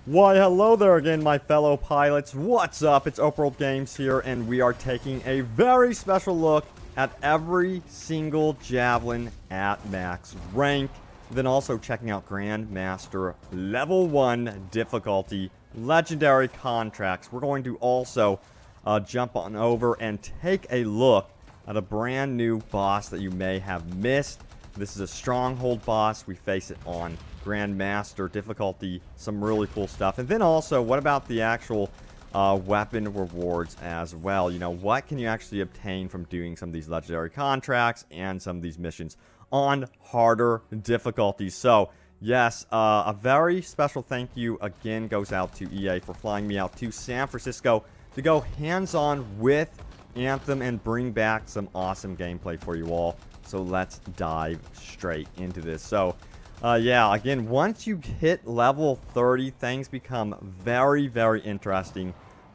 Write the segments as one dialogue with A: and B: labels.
A: Why, hello there again, my fellow pilots. What's up? It's Open Games here, and we are taking a very special look at every single Javelin at max rank. Then also checking out Grandmaster Level 1 difficulty, legendary contracts. We're going to also jump on over and take a look at a brand new boss that you may have missed. This is a Stronghold boss. We face it on Grandmaster difficulty. Some really cool stuff. And then also, what about the actual weapon rewards as well? You know, what can you actually obtain from doing some of these legendary contracts and some of these missions on harder difficulties? So, yes, a very special thank you again goes out to EA for flying me out to San Francisco to go hands-on with Anthem and bring back some awesome gameplay for you all. So let's dive straight into this. So, yeah, again, once you hit level 30, things become very, very interesting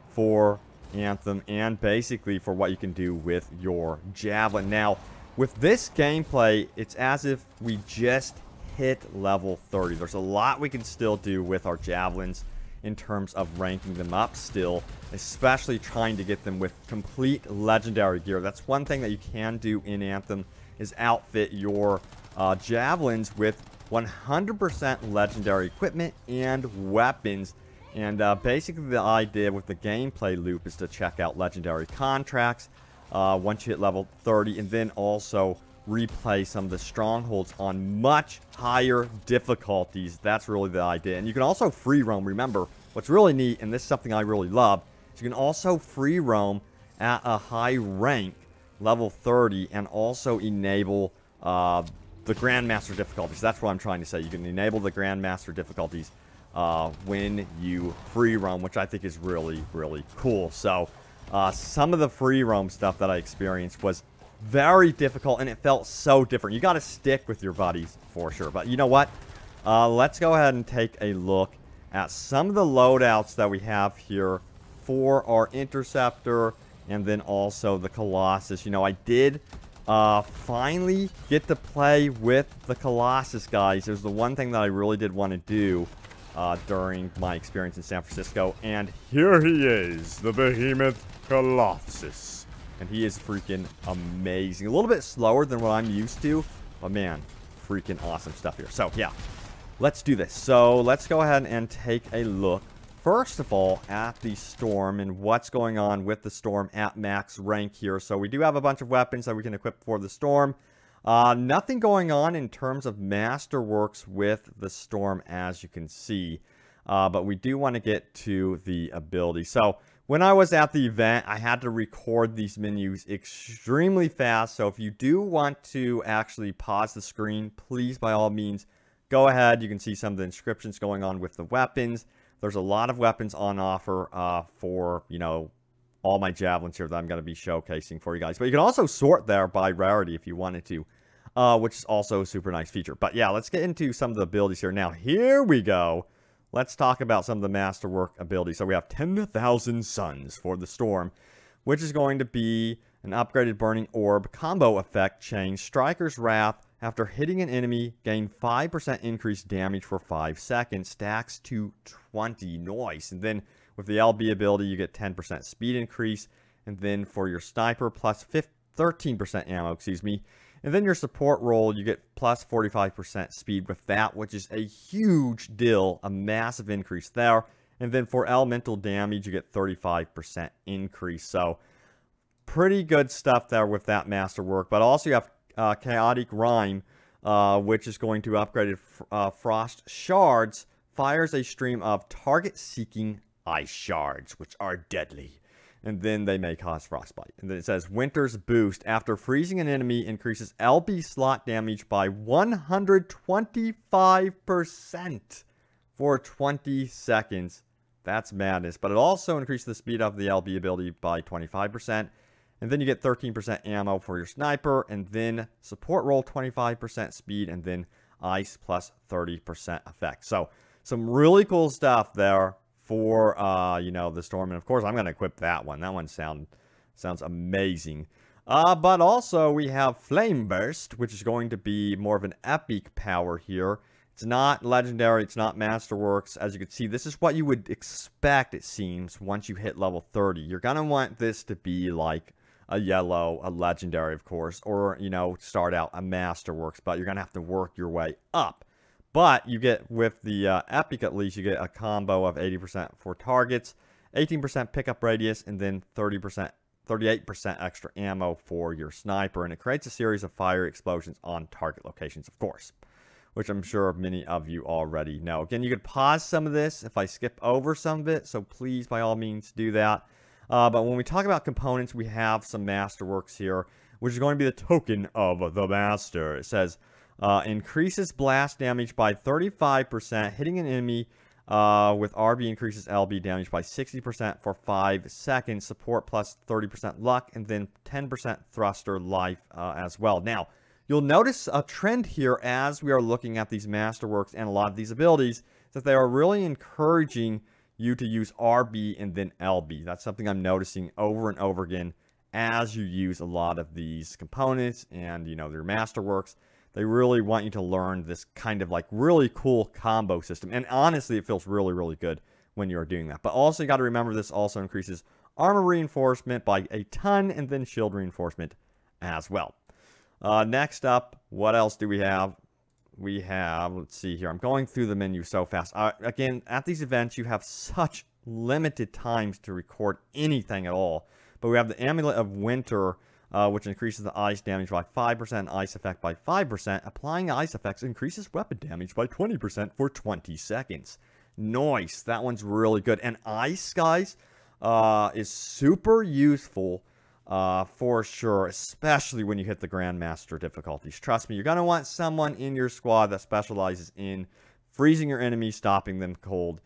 A: for Anthem and basically for what you can do with your Javelin. Now, with this gameplay, it's as if we just hit level 30. There's a lot we can still do with our Javelins in terms of ranking them up still, especially trying to get them with complete legendary gear. That's one thing that you can do in Anthem, is outfit your Javelins with 100% legendary equipment and weapons. And basically the idea with the gameplay loop is to check out legendary contracts once you hit level 30, and then also replay some of the Strongholds on much higher difficulties. That's really the idea. And you can also free roam. Remember, what's really neat, and this is something I really love, is you can also free roam at a high rank, level 30, and also enable the Grandmaster difficulties. That's what I'm trying to say. You can enable the Grandmaster difficulties when you free roam, which I think is really, really cool. So, some of the free roam stuff that I experienced was very difficult, and it felt so different. You got to stick with your buddies for sure. But you know what? Let's go ahead and take a look at some of the loadouts that we have here for our Interceptor and then also the Colossus. You know, I did finally get to play with the Colossus, guys. It was the one thing that I really did want to do during my experience in San Francisco. And here he is, the behemoth Colossus. And he is freaking amazing. A little bit slower than what I'm used to, but man, freaking awesome stuff here. So, yeah, let's do this. So, let's go ahead and take a look, first of all, at the Storm and what's going on with the Storm at max rank here. So, we do have a bunch of weapons that we can equip for the Storm. Nothing going on in terms of masterworks with the Storm, as you can see. But we do want to get to the ability. So, when I was at the event, I had to record these menus extremely fast. So if you do want to actually pause the screen, please, by all means, go ahead. You can see some of the inscriptions going on with the weapons. There's a lot of weapons on offer for, you know, all my Javelins here that I'm going to be showcasing for you guys. But you can also sort there by rarity if you wanted to, which is also a super nice feature. But yeah, let's get into some of the abilities here. Now, here we go. Let's talk about some of the masterwork abilities. So we have 10,000 Suns for the Storm, which is going to be an upgraded Burning Orb combo effect. Change Striker's Wrath. After hitting an enemy, gain 5% increased damage for 5 seconds. Stacks to 20. Nice. And then with the LB ability, you get 10% speed increase. And then for your Sniper, plus 13% ammo, excuse me. And then your support roll, you get plus 45% speed with that, which is a huge deal, a massive increase there. And then for elemental damage, you get 35% increase. So, pretty good stuff there with that masterwork. But also you have Chaotic Rhyme, which is going to upgrade Frost Shards. Fires a stream of target-seeking ice shards, which are deadly. And then they may cause frostbite. And then it says, Winter's Boost. After freezing an enemy, increases LB slot damage by 125% for 20 seconds. That's madness. But it also increases the speed of the LB ability by 25%. And then you get 13% ammo for your Sniper. And then support roll 25% speed. And then ice plus 30% effect. So, some really cool stuff there for, you know, the Storm. And, of course, I'm going to equip that one. That one sounds amazing. But also, we have Flame Burst, which is going to be more of an epic power here. It's not legendary. It's not masterworks. As you can see, this is what you would expect, it seems, once you hit level 30. You're going to want this to be like a yellow, a legendary, of course, or, you know, start out a masterworks, but you're going to have to work your way up. But you get, with the epic at least, you get a combo of 80% for targets, 18% pickup radius, and then 38% extra ammo for your sniper. And it creates a series of fire explosions on target locations, of course, which I'm sure many of you already know. Again, you could pause some of this if I skip over some of it, so please, by all means, do that. But when we talk about components, we have some masterworks here, which is going to be the token of the master. It says, increases blast damage by 35%, hitting an enemy with RB increases LB damage by 60% for 5 seconds, support plus 30% luck, and then 10% thruster life as well. Now, you'll notice a trend here as we are looking at these masterworks and a lot of these abilities, that they are really encouraging you to use RB and then LB. That's something I'm noticing over and over again as you use a lot of these components and, you know, their masterworks. They really want you to learn this kind of like really cool combo system. And honestly, it feels really, really good when you're doing that. But also, you got to remember this also increases armor reinforcement by a ton and then shield reinforcement as well. Next up, what else do we have? We have, let's see here. I'm going through the menu so fast. Again, at these events, you have such limited times to record anything at all. But we have the Amulet of Winter, which increases the ice damage by 5%, ice effect by 5%. Applying ice effects increases weapon damage by 20% for 20 seconds. Nice. That one's really good. And ice, guys, is super useful for sure, especially when you hit the grandmaster difficulties. Trust me, you're going to want someone in your squad that specializes in freezing your enemies, stopping them cold.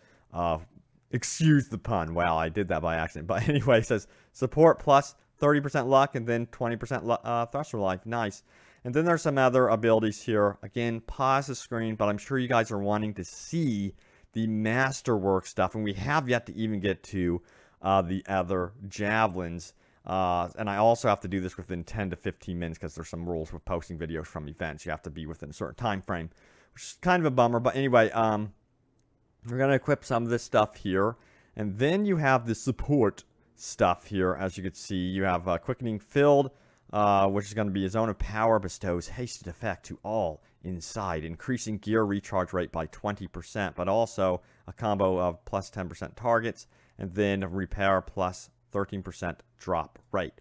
A: Excuse the pun. Wow, I did that by accident. But anyway, it says support plus 30% luck and then 20% thruster life. Nice. And then there's some other abilities here. Again, pause the screen, but I'm sure you guys are wanting to see the masterwork stuff. And we have yet to even get to the other javelins. And I also have to do this within 10 to 15 minutes because there's some rules with posting videos from events. You have to be within a certain time frame, which is kind of a bummer. But anyway, we're going to equip some of this stuff here. And then you have the support stuff here. As you can see, you have Quickening Filled, which is going to be a zone of power, bestows hasted effect to all inside, increasing gear recharge rate by 20%, but also a combo of plus 10% targets, and then repair plus 13% drop rate.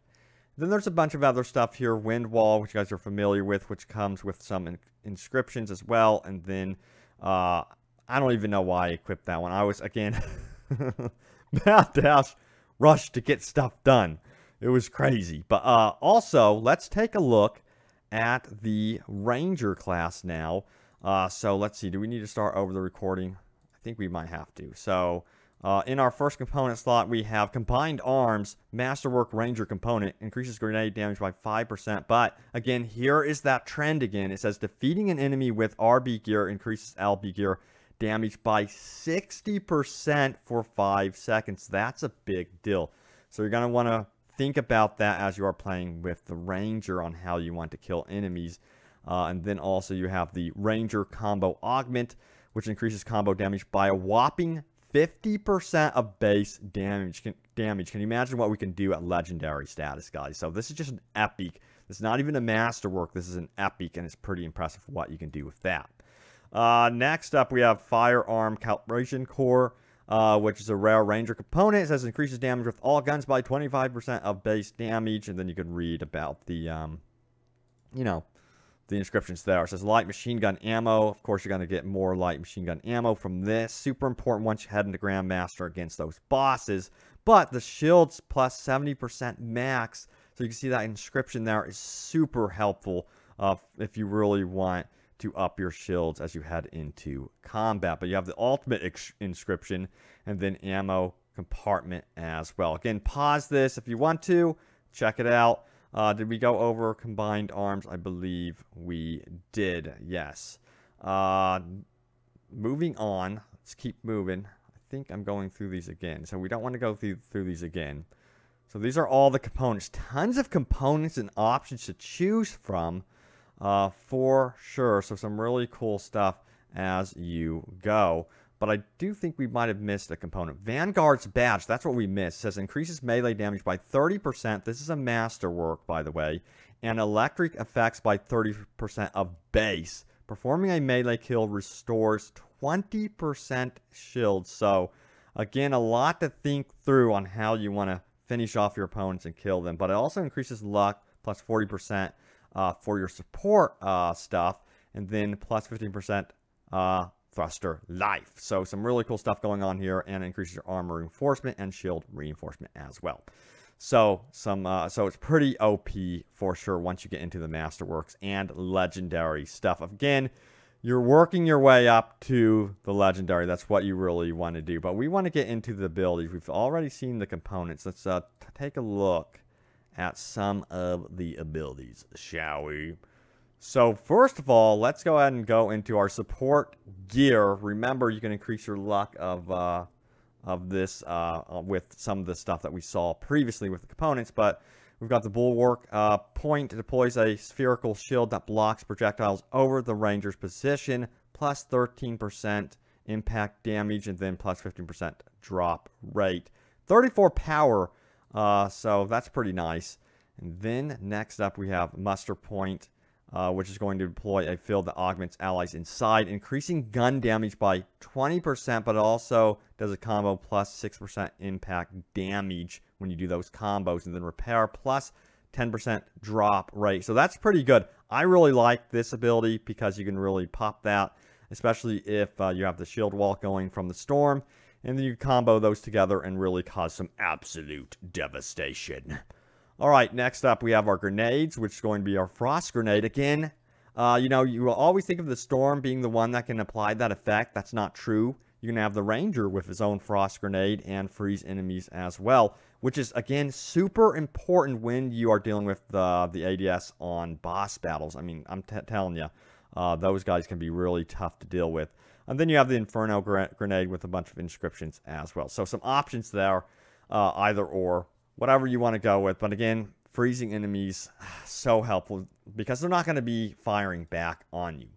A: Then there's a bunch of other stuff here. Wind Wall, which you guys are familiar with, which comes with some inscriptions as well. And then I don't even know why I equipped that one. I was, again, mad dash rush to get stuff done. It was crazy. But also, let's take a look at the Ranger class now. So let's see. Do we need to start over the recording? I think we might have to. So in our first component slot, we have Combined Arms, Masterwork Ranger component, increases grenade damage by 5%. But again, here is that trend again. It says defeating an enemy with RB gear increases LB gear damage by 60% for 5 seconds. That's a big deal. So you're going to want to think about that as you are playing with the Ranger on how you want to kill enemies. And then also you have the Ranger Combo Augment, which increases combo damage by a whopping 50% of base damage. Can you imagine what we can do at legendary status, guys? So this is just an epic. It's not even a masterwork. This is an epic, and it's pretty impressive what you can do with that. Next up, we have Firearm Calibration Core, which is a rare Ranger component. It says increases damage with all guns by 25% of base damage. And then you can read about the, you know, the inscriptions there. It says light machine gun ammo. Of course, you're going to get more light machine gun ammo from this. Super important once you head into Grandmaster against those bosses. But the shields plus 70% max. So you can see that inscription there is super helpful if you really want to up your shields as you head into combat. But you have the ultimate inscription and then ammo compartment as well. Again, pause this if you want to. Check it out. Did we go over Combined Arms? I believe we did. Yes. Moving on. Let's keep moving. I think I'm going through these again. So we don't want to go through these again. So these are all the components. Tons of components and options to choose from. For sure. So some really cool stuff as you go. But I do think we might have missed a component. Vanguard's badge, that's what we missed. It says increases melee damage by 30%. This is a masterwork, by the way. And electric effects by 30% of base. Performing a melee kill restores 20% shield. So, again, a lot to think through on how you want to finish off your opponents and kill them. But it also increases luck, plus 40% for your support stuff. And then plus 15% thruster life. So some really cool stuff going on here, and increases your armor reinforcement and shield reinforcement as well. So so it's pretty OP for sure once you get into the masterworks and legendary stuff. Again, you're working your way up to the legendary. That's what you really want to do. But we want to get into the abilities. We've already seen the components. Let's take a look at some of the abilities, shall we? So first of all, let's go ahead and go into our support gear. Remember, you can increase your luck of this with some of the stuff that we saw previously with the components. But we've got the bulwark point. It deploys a spherical shield that blocks projectiles over the ranger's position, plus 13% impact damage, and then plus 15% drop rate. 34 power, so that's pretty nice. And then next up we have muster point. Which is going to deploy a field that augments allies inside, increasing gun damage by 20%, but it also does a combo plus 6% impact damage when you do those combos, and then repair plus 10% drop rate. So that's pretty good. I really like this ability because you can really pop that, especially if you have the shield wall going from the storm, and then you combo those together and really cause some absolute devastation. Alright, next up we have our grenades, which is going to be our frost grenade. Again, you know, you will always think of the storm being the one that can apply that effect. That's not true. You can have the ranger with his own frost grenade and freeze enemies as well, which is, again, super important when you are dealing with the ADS on boss battles. I mean, I'm telling you, those guys can be really tough to deal with. And then you have the Inferno grenade with a bunch of inscriptions as well. So some options there, either or. Whatever you want to go with. But again, freezing enemies, so helpful because they're not going to be firing back on you.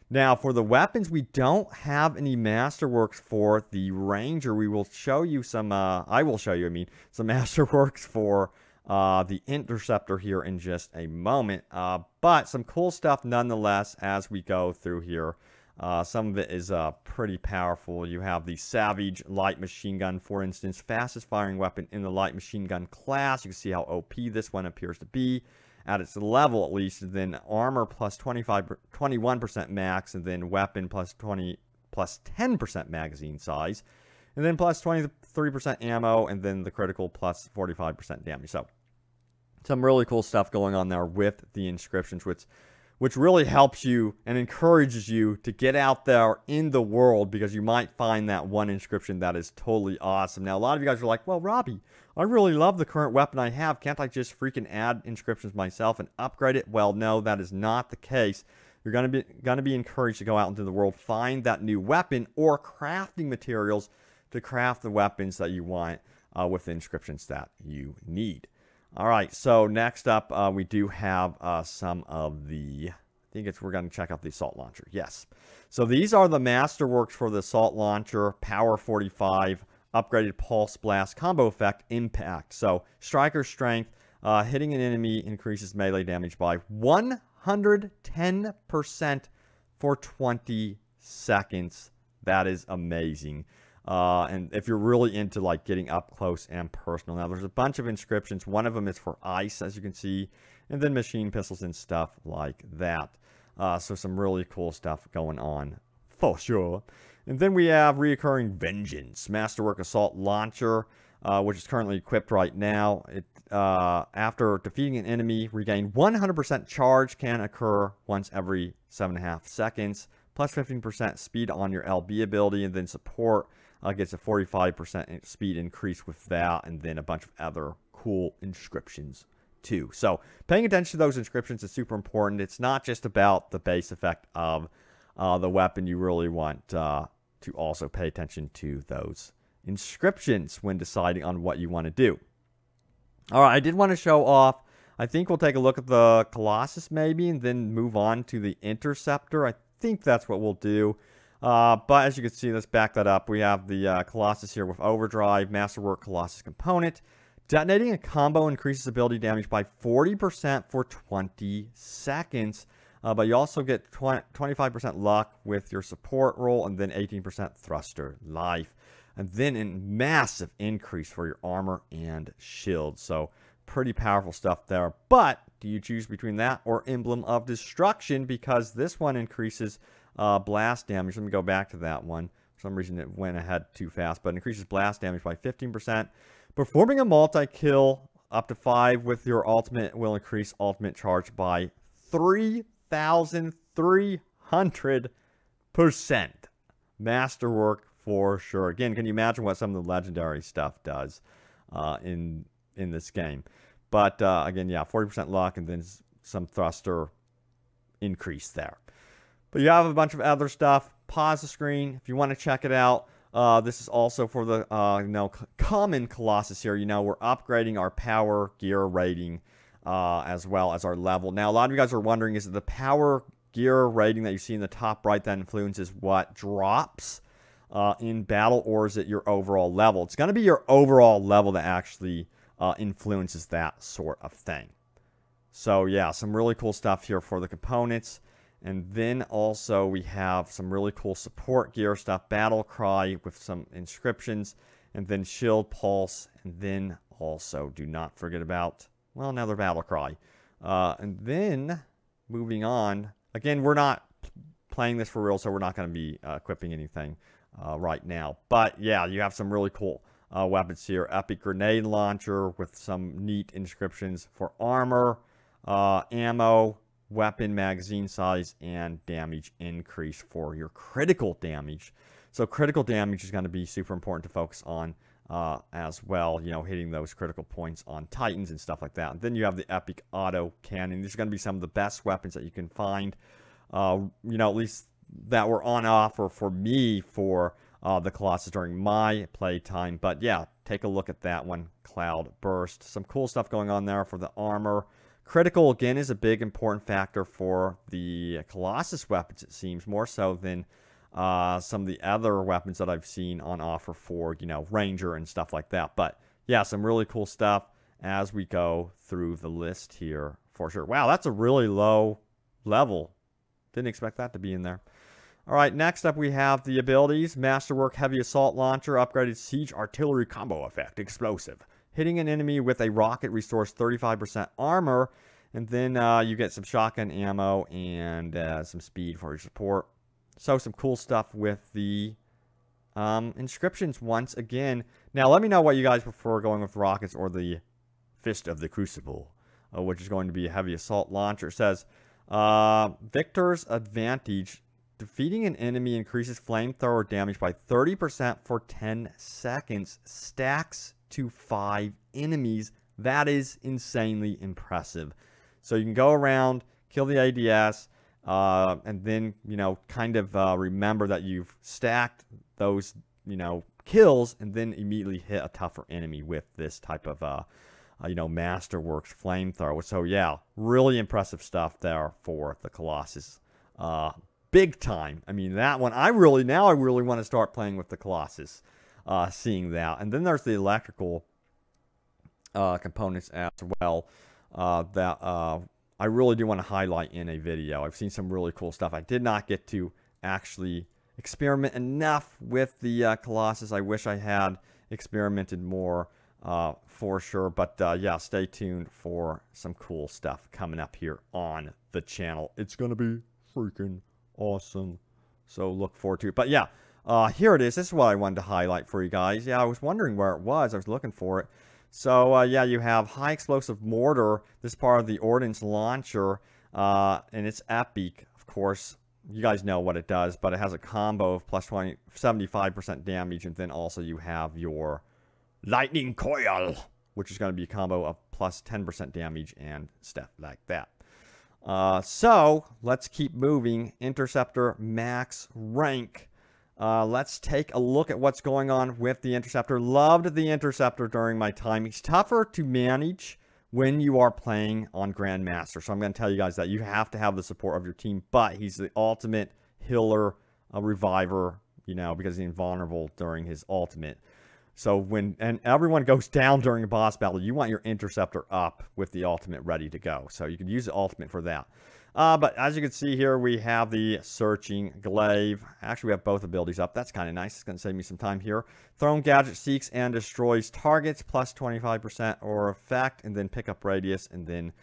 A: Now, for the weapons, we don't have any masterworks for the ranger. We will show you some, I will show you, some masterworks for the interceptor here in just a moment. But some cool stuff nonetheless as we go through here. Some of it is pretty powerful. You have the Savage Light Machine Gun, for instance, fastest firing weapon in the light machine gun class. You can see how OP this one appears to be at its level, at least. And then armor plus 21% max, and then weapon plus 10% magazine size, and then plus 23% ammo, and then the critical plus 45% damage. So some really cool stuff going on there with the inscriptions, which really helps you and encourages you to get out there in the world, because you might find that one inscription that is totally awesome. Now, a lot of you guys are like, well, Robbie, I really love the current weapon I have. Can't I just freaking add inscriptions myself and upgrade it? Well, no, that is not the case. You're going to be encouraged to go out into the world, find that new weapon or crafting materials to craft the weapons that you want with the inscriptions that you need. All right, so next up, we do have some of the, we're going to check out the assault launcher. Yes. So these are the masterworks for the assault launcher, power 45, upgraded pulse blast, combo effect, impact. So striker strength, hitting an enemy increases melee damage by 110% for 20 seconds. That is amazing. And if you're really into like getting up close and personal. Now there's a bunch of inscriptions. One of them is for ice, as you can see, and then machine pistols and stuff like that. So some really cool stuff going on for sure. And then we have reoccurring vengeance, masterwork assault launcher, which is currently equipped right now. It after defeating an enemy, regain 100% charge, can occur once every 7.5 seconds, plus 15% speed on your LB ability, and then support gets a 45% speed increase with that, and then a bunch of other cool inscriptions too. So paying attention to those inscriptions is super important. It's not just about the base effect of the weapon. You really want to also pay attention to those inscriptions when deciding on what you want to do. All right, I did want to show off. I think we'll take a look at the Colossus maybe, and then move on to the Interceptor. I think that's what we'll do. But as you can see, let's back that up. We have the Colossus here with Overdrive, Masterwork Colossus component. Detonating a combo increases ability damage by 40% for 20 seconds. But you also get 25% luck with your support roll, and then 18% thruster life. And then a massive increase for your armor and shield. So pretty powerful stuff there. But do you choose between that or Emblem of Destruction? Because this one increases blast damage. Let me go back to that one. For some reason it went ahead too fast. But it increases blast damage by 15%. Performing a multi-kill up to 5 with your ultimate will increase ultimate charge by 3,300%. Masterwork for sure. Again, can you imagine what some of the legendary stuff does in this game? But again, yeah, 40% luck and then some thruster increase there. But you have a bunch of other stuff. Pause the screen if you want to check it out. This is also for the common Colossus here. We're upgrading our power gear rating as well as our level. Now, a lot of you guys are wondering, is it the power gear rating that you see in the top right that influences what drops in battle, or is it your overall level? It's going to be your overall level that actually influences that sort of thing. So, yeah, some really cool stuff here for the components. And then also we have some really cool support gear stuff. Battle Cry with some inscriptions. And then Shield Pulse. And then also do not forget about, well, another Battle Cry. And then moving on. Again, we're not playing this for real, so we're not going to be equipping anything right now. But yeah, you have some really cool weapons here. Epic Grenade Launcher with some neat inscriptions for armor, ammo, weapon magazine size, and damage increase for your critical damage. So critical damage is going to be super important to focus on as well, hitting those critical points on Titans and stuff like that. And then you have the Epic Auto Cannon. These are going to be some of the best weapons that you can find, at least that were on offer for me for the Colossus during my playtime. But yeah, take a look at that one. Cloud Burst. Some cool stuff going on there for the armor. Critical, again, is a big important factor for the Colossus weapons, it seems, more so than some of the other weapons that I've seen on offer for, Ranger and stuff like that. But, yeah, some really cool stuff as we go through the list here for sure. Wow, that's a really low level. Didn't expect that to be in there. All right, next up we have the abilities. Masterwork Heavy Assault Launcher, upgraded Siege Artillery Combo Effect, Explosive. Hitting an enemy with a rocket restores 35% armor. And then you get some shotgun ammo and some speed for your support. So some cool stuff with the inscriptions once again. Now let me know what you guys prefer, going with rockets or the Fist of the Crucible, which is going to be a heavy assault launcher. It says, Victor's Advantage. Defeating an enemy increases flamethrower damage by 30% for 10 seconds. Stacks to 5 enemies. That is insanely impressive. So you can go around, kill the ADS, and then, kind of remember that you've stacked those, kills, and then immediately hit a tougher enemy with this type of, Masterworks flamethrower. So yeah, really impressive stuff there for the Colossus. Big time. I mean, that one, I really want to start playing with the Colossus. Seeing that. And then there's the electrical components as well that I really do want to highlight in a video. I've seen some really cool stuff. I did not get to actually experiment enough with the Colossus. I wish I had experimented more for sure. But yeah, stay tuned for some cool stuff coming up here on the channel. It's going to be freaking awesome. So look forward to it. But yeah. Here it is. This is what I wanted to highlight for you guys. Yeah, I was wondering where it was. I was looking for it. So, yeah, you have High Explosive Mortar. This is part of the Ordnance Launcher. And it's epic, of course. You guys know what it does. But it has a combo of plus 75% damage. And then also you have your Lightning Coil, which is going to be a combo of plus 10% damage and stuff like that. So, let's keep moving. Interceptor Max Rank. Let's take a look at what's going on with the Interceptor. Loved the Interceptor during my time. He's tougher to manage when you are playing on Grandmaster. So I'm going to tell you guys that you have to have the support of your team. But he's the ultimate healer a reviver, you know, because he's invulnerable during his ultimate. So and everyone goes down during a boss battle, you want your Interceptor up with the ultimate ready to go. So you can use the ultimate for that. But as you can see here, we have the Searching Glaive. Actually, we have both abilities up. That's kind of nice. It's going to save me some time here. Thrown Gadget seeks and destroys targets, plus 25% or effect, and then pickup radius, and then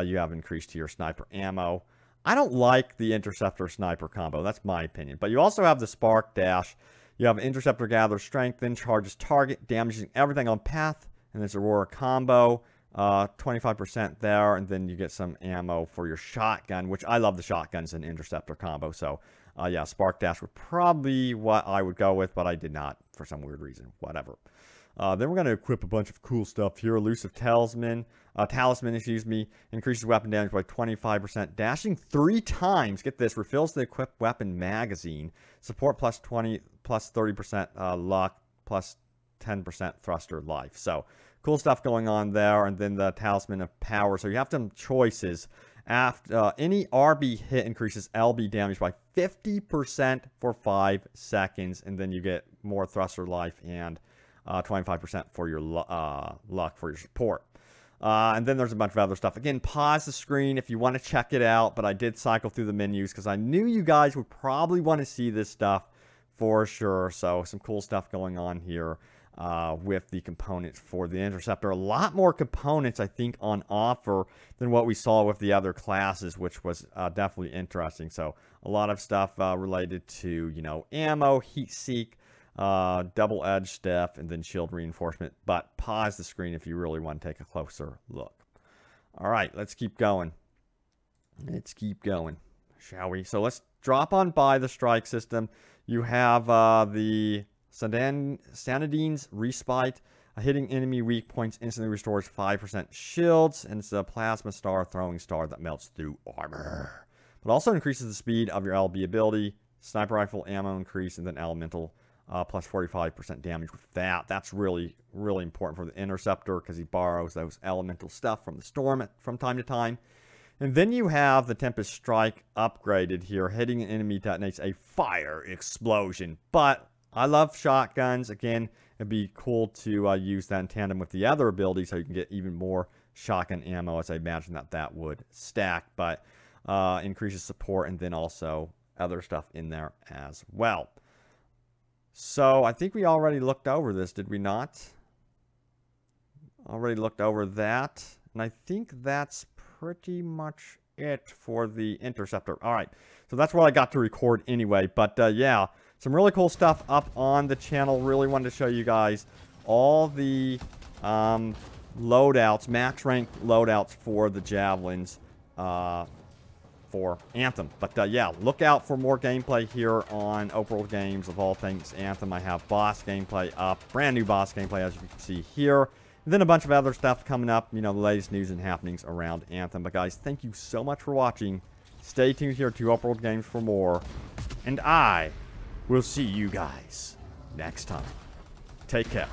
A: you have increased to your sniper ammo. I don't like the Interceptor Sniper combo. That's my opinion. But you also have the Spark Dash. You have Interceptor Gather Strength, then charges target, damaging everything on path, and there's Aurora combo. 25% there, and then you get some ammo for your shotgun, which I love the shotguns and Interceptor combo. So, yeah, Spark Dash would probably what I would go with, but I did not for some weird reason. Whatever. Then we're going to equip a bunch of cool stuff here. Elusive Talisman, excuse me, increases weapon damage by 25%. Dashing 3 times, get this, refills the equipped weapon magazine. Support plus 30% luck, plus 10% thruster life. So, cool stuff going on there. And then the Talisman of Power. So you have some choices. After any RB hit increases LB damage by 50% for 5 seconds. And then you get more thruster life and 25% for your luck for your support. And then there's a bunch of other stuff. Again, pause the screen if you want to check it out. But I did cycle through the menus because I knew you guys would probably want to see this stuff for sure. So some cool stuff going on here. With the components for the Interceptor. A lot more components, I think, on offer than what we saw with the other classes, which was definitely interesting. So, a lot of stuff related to, you know, ammo, heat seek, double-edged stuff, and then shield reinforcement. But pause the screen if you really want to take a closer look. All right, let's keep going. Let's keep going, shall we? So, let's drop on by the strike system. You have the Sanadine's Respite. Hitting enemy weak points instantly restores 5% shields, and it's a plasma star throwing star that melts through armor. But also increases the speed of your LB ability, sniper rifle ammo increase, and then elemental plus 45% damage with that. That's really, really important for the Interceptor because he borrows those elemental stuff from the storm from time to time. And then you have the Tempest Strike upgraded here. Hitting an enemy detonates a fire explosion. But I love shotguns. Again, it'd be cool to use that in tandem with the other abilities so you can get even more shotgun ammo, as I imagine that would stack. But increases support and then also other stuff in there as well. So I think we already looked over this, did we not? Already looked over that. And I think that's pretty much it for the Interceptor. All right, so that's what I got to record anyway. But yeah, some really cool stuff up on the channel. Really wanted to show you guys all the loadouts, max rank loadouts for the Javelins for Anthem. But yeah, look out for more gameplay here on Open World Games of all things Anthem. I have boss gameplay up, brand new boss gameplay as you can see here. And then a bunch of other stuff coming up, you know, the latest news and happenings around Anthem. But guys, thank you so much for watching. Stay tuned here to Open World Games for more. And I will see you guys next time. Take care.